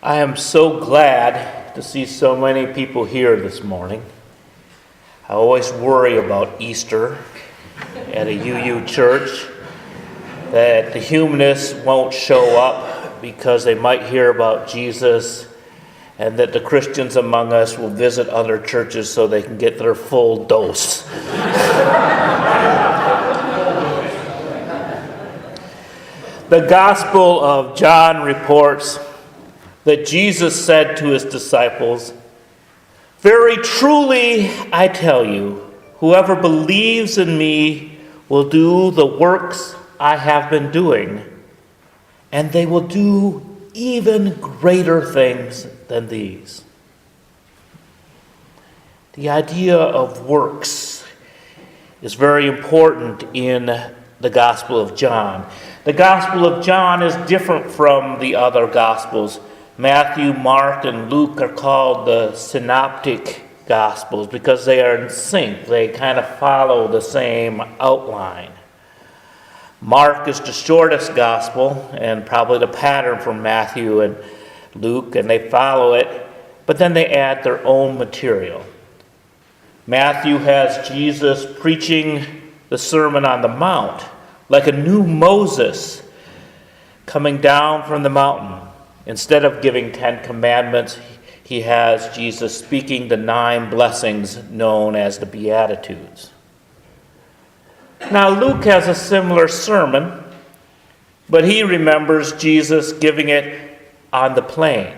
I am so glad to see so many people here this morning. I always worry about Easter at a UU church, that the humanists won't show up because they might hear about Jesus, and that the Christians among us will visit other churches so they can get their full dose. The Gospel of John reports that Jesus said to his disciples, "Very truly I tell you, whoever believes in me will do the works I have been doing, and they will do even greater things than these." The idea of works is very important in the Gospel of John. The Gospel of John is different from the other Gospels. Matthew, Mark, and Luke are called the synoptic Gospels because they are in sync. They kind of follow the same outline. Mark is the shortest Gospel and probably the pattern from Matthew and Luke, and they follow it, but then they add their own material. Matthew has Jesus preaching the Sermon on the Mount, like a new Moses coming down from the mountain. Instead of giving 10 commandments, he has Jesus speaking the 9 blessings known as the Beatitudes. Now, Luke has a similar sermon, but he remembers Jesus giving it on the plain,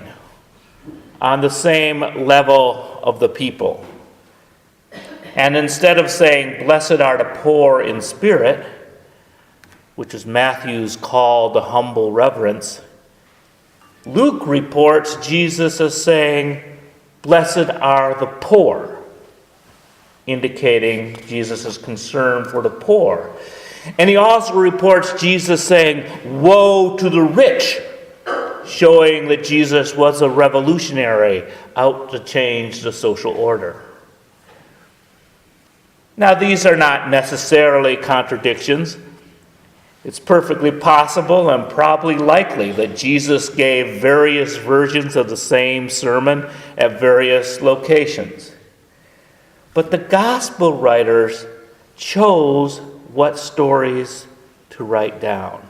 on the same level of the people. And instead of saying, "Blessed are the poor in spirit," which is Matthew's call to humble reverence, Luke reports Jesus as saying, "Blessed are the poor," indicating Jesus' concern for the poor. And he also reports Jesus saying, "Woe to the rich," showing that Jesus was a revolutionary out to change the social order. Now, these are not necessarily contradictions. It's perfectly possible and probably likely that Jesus gave various versions of the same sermon at various locations. But the gospel writers chose what stories to write down.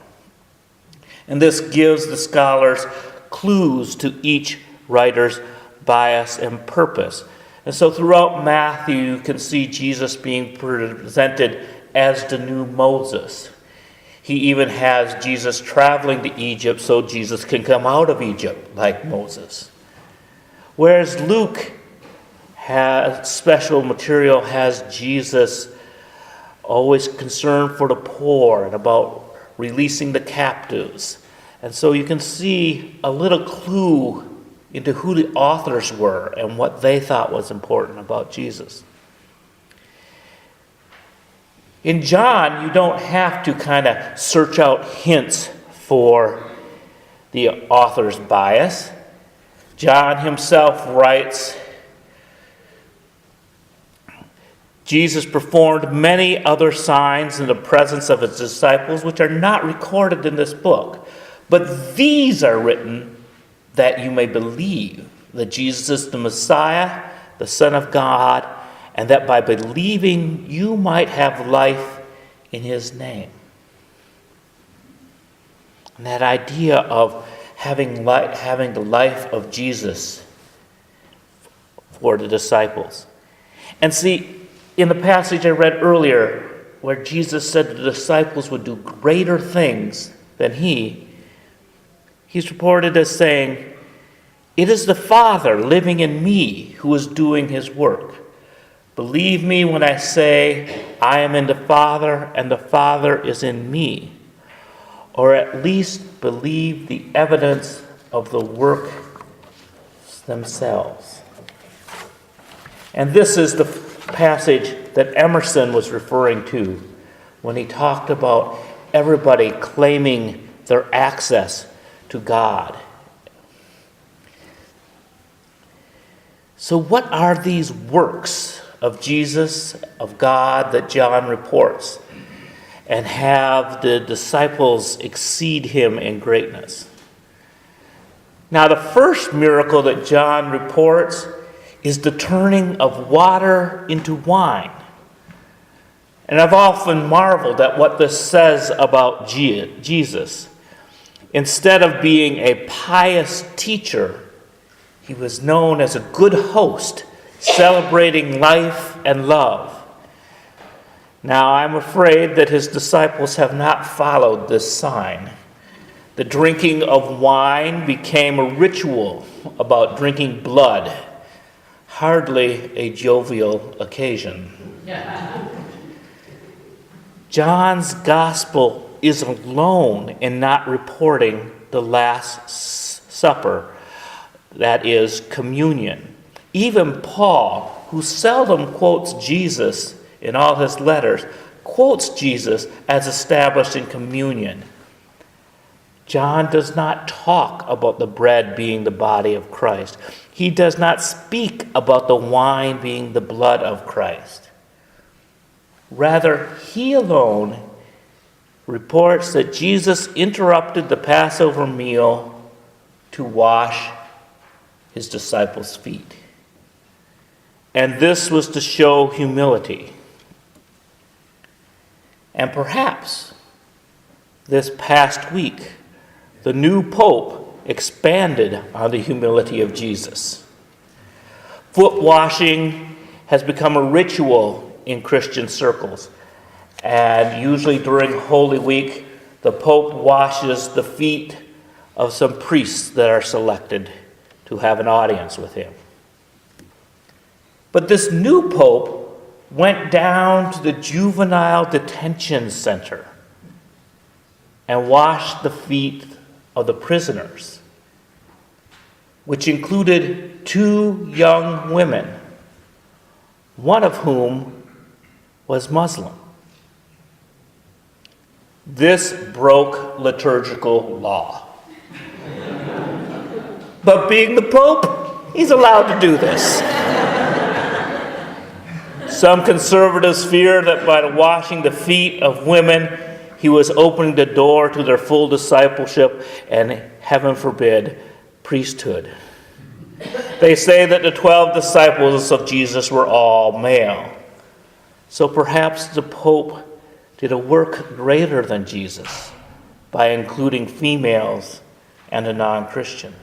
And this gives the scholars clues to each writer's bias and purpose. And so throughout Matthew, you can see Jesus being presented as the new Moses. He even has Jesus traveling to Egypt so Jesus can come out of Egypt like Moses. Whereas Luke has special material, has Jesus always concerned for the poor and about releasing the captives. And so you can see a little clue into who the authors were and what they thought was important about Jesus. In John, you don't have to kind of search out hints for the author's bias. John himself writes, Jesus performed many other signs in the presence of his disciples, which are not recorded in this book. But these are written that you may believe that Jesus is the Messiah, the Son of God, and that by believing you might have life in his name. And that idea of having the life of Jesus for the disciples. And see, in the passage I read earlier, where Jesus said the disciples would do greater things than he's reported as saying, "It is the Father living in me who is doing his work. Believe me when I say I am in the Father and the Father is in me." Or at least believe the evidence of the work themselves. And this is the passage that Emerson was referring to when he talked about everybody claiming their access to God. So what are these works of Jesus, of God, that John reports and have the disciples exceed him in greatness? Now, the first miracle that John reports is the turning of water into wine. And I've often marveled at what this says about Jesus. Instead of being a pious teacher, he was known as a good host, celebrating life and love. Now, I'm afraid that his disciples have not followed this sign. The drinking of wine became a ritual about drinking blood, hardly a jovial occasion. John's gospel is alone in not reporting the Last Supper, that is, communion. Even Paul, who seldom quotes Jesus in all his letters, quotes Jesus as established in communion. John does not talk about the bread being the body of Christ. He does not speak about the wine being the blood of Christ. Rather, he alone reports that Jesus interrupted the Passover meal to wash his disciples' feet. And this was to show humility. And perhaps this past week, the new pope expanded on the humility of Jesus. Foot washing has become a ritual in Christian circles. And usually during Holy Week, the Pope washes the feet of some priests that are selected to have an audience with him. But this new Pope went down to the juvenile detention center and washed the feet of the prisoners, which included 2 young women, one of whom was Muslim. This broke liturgical law. But being the Pope, he's allowed to do this. Some conservatives fear that by washing the feet of women, he was opening the door to their full discipleship and, heaven forbid, priesthood. They say that the 12 disciples of Jesus were all male. So perhaps the Pope did a work greater than Jesus by including females and a non-Christian.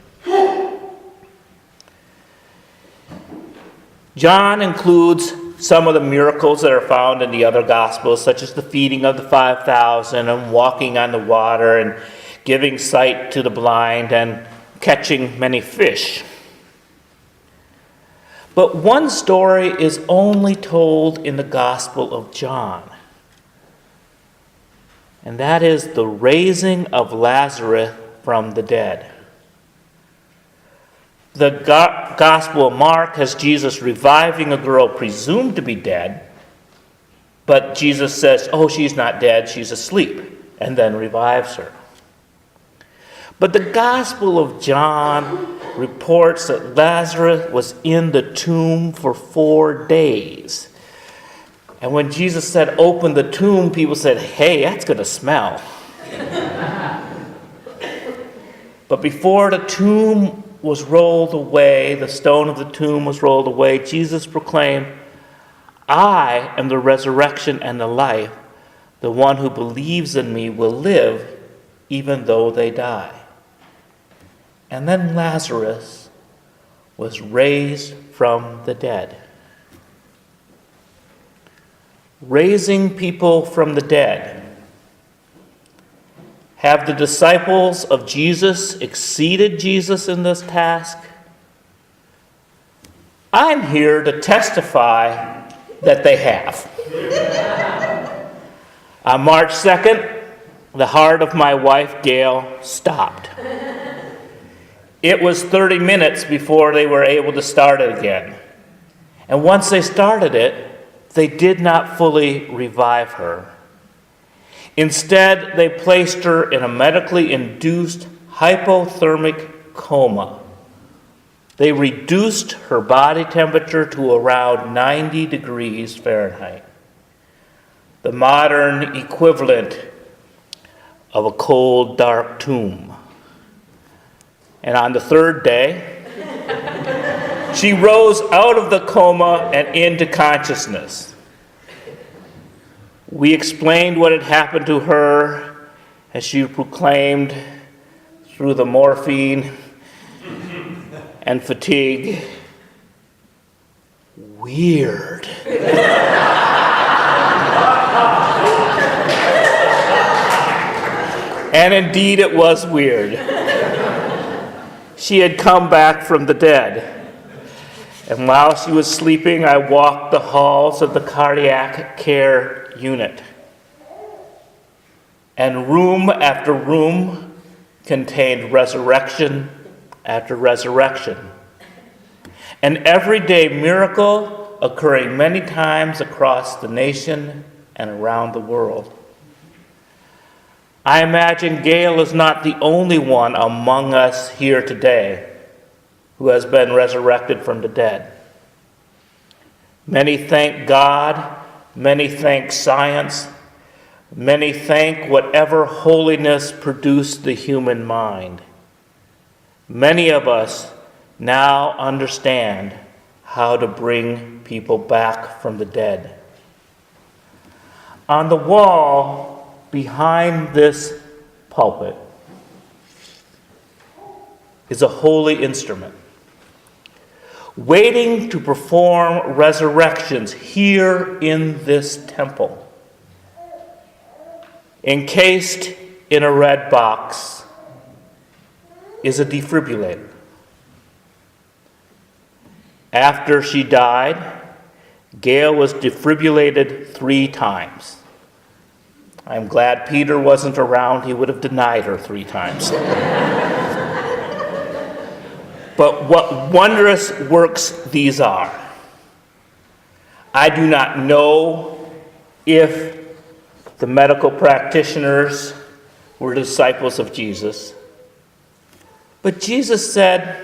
John includes some of the miracles that are found in the other Gospels, such as the feeding of the 5,000 and walking on the water and giving sight to the blind and catching many fish. But one story is only told in the Gospel of John, and that is the raising of Lazarus from the dead. The Gospel of Mark has Jesus reviving a girl presumed to be dead, but Jesus says, "Oh, she's not dead, she's asleep," and then revives her. But the Gospel of John reports that Lazarus was in the tomb for 4 days. And when Jesus said, "Open the tomb," people said, "Hey, that's going to smell." But before the tomb was rolled away, the stone of the tomb was rolled away, Jesus proclaimed, "I am the resurrection and the life. The one who believes in me will live even though they die." And then Lazarus was raised from the dead. Raising people from the dead. Have the disciples of Jesus exceeded Jesus in this task? I'm here to testify that they have. On March 2nd, the heart of my wife, Gail, stopped. It was 30 minutes before they were able to start it again. And once they started it, they did not fully revive her. Instead, they placed her in a medically induced hypothermic coma. They reduced her body temperature to around 90 degrees Fahrenheit, the modern equivalent of a cold, dark tomb. And on the third day, she rose out of the coma and into consciousness. We explained what had happened to her as she proclaimed through the morphine and fatigue, "Weird." And indeed it was weird. She had come back from the dead. And while she was sleeping, I walked the halls of the cardiac care unit. And room after room contained resurrection after resurrection. An everyday miracle occurring many times across the nation and around the world. I imagine Gail is not the only one among us here today who has been resurrected from the dead. Many thank God, many thank science, many thank whatever holiness produced the human mind. Many of us now understand how to bring people back from the dead. On the wall behind this pulpit is a holy instrument, waiting to perform resurrections here in this temple. Encased in a red box is a defibrillator. After she died, Gail was defibrillated 3 times. I'm glad Peter wasn't around. He would have denied her 3 times. But what wondrous works these are. I do not know if the medical practitioners were disciples of Jesus, but Jesus said,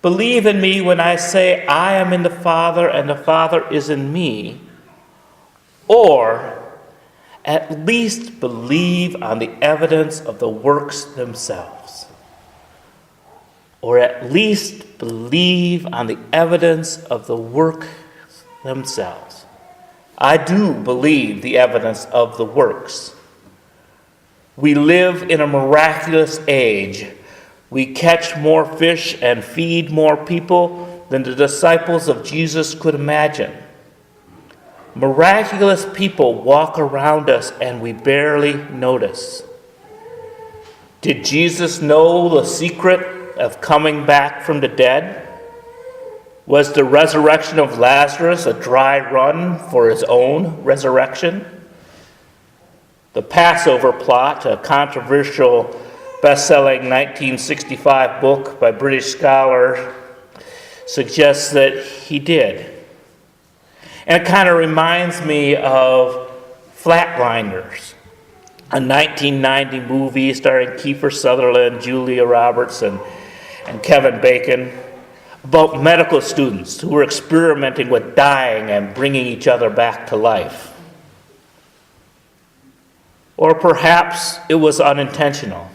"Believe in me when I say I am in the Father and the Father is in me," or at least believe on the evidence of the works themselves. Or at least believe on the evidence of the works themselves. I do believe the evidence of the works. We live in a miraculous age. We catch more fish and feed more people than the disciples of Jesus could imagine. Miraculous people walk around us and we barely notice. Did Jesus know the secret of coming back from the dead? Was the resurrection of Lazarus a dry run for his own resurrection? The Passover Plot, a controversial best-selling 1965 book by British scholar, suggests that he did. And it kind of reminds me of Flatliners, a 1990 movie starring Kiefer Sutherland, Julia Roberts, and Kevin Bacon, about medical students who were experimenting with dying and bringing each other back to life. Or perhaps it was unintentional.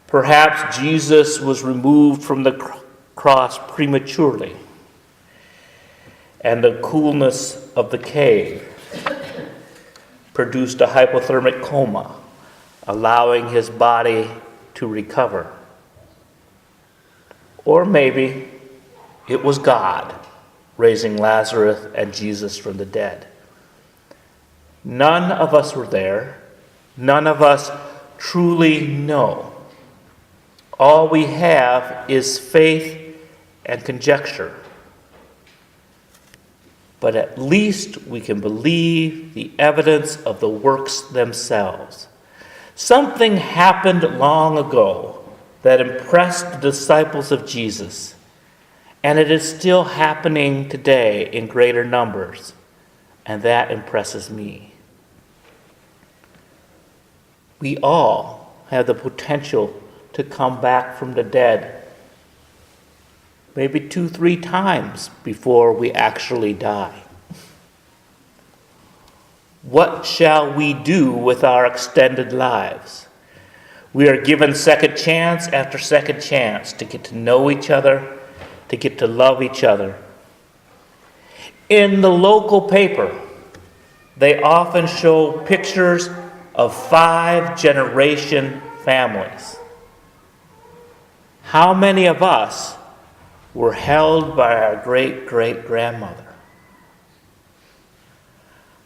Perhaps Jesus was removed from the cross prematurely, and the coolness of the cave produced a hypothermic coma, allowing his body to recover. Or maybe it was God raising Lazarus and Jesus from the dead. None of us were there. None of us truly know. All we have is faith and conjecture. But at least we can believe the evidence of the works themselves. Something happened long ago that impressed the disciples of Jesus, and it is still happening today in greater numbers, and that impresses me. We all have the potential to come back from the dead, maybe 2-3 times before we actually die. What shall we do with our extended lives? We are given second chance after second chance to get to know each other, to get to love each other. In the local paper, they often show pictures of 5-generation families. How many of us were held by our great-great-grandmother?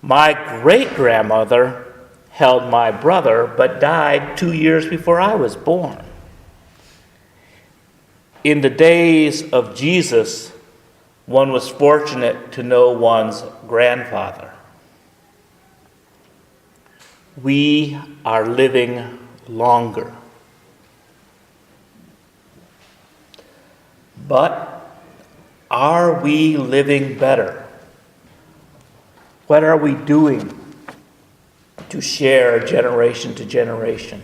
My great-grandmother held my brother, but died 2 years before I was born. In the days of Jesus, one was fortunate to know one's grandfather. We are living longer. But are we living better? What are we doing to share generation to generation?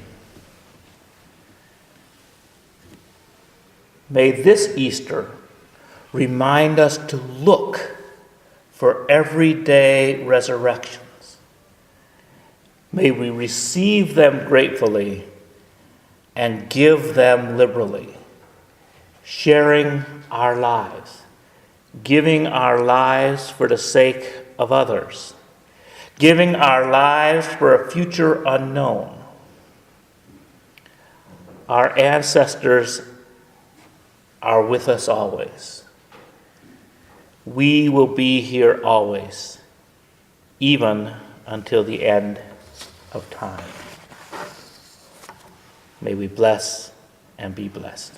May this Easter remind us to look for everyday resurrections. May we receive them gratefully and give them liberally, sharing our lives, giving our lives for the sake of others, giving our lives for a future unknown. Our ancestors are with us always. We will be here always, even until the end of time. May we bless and be blessed.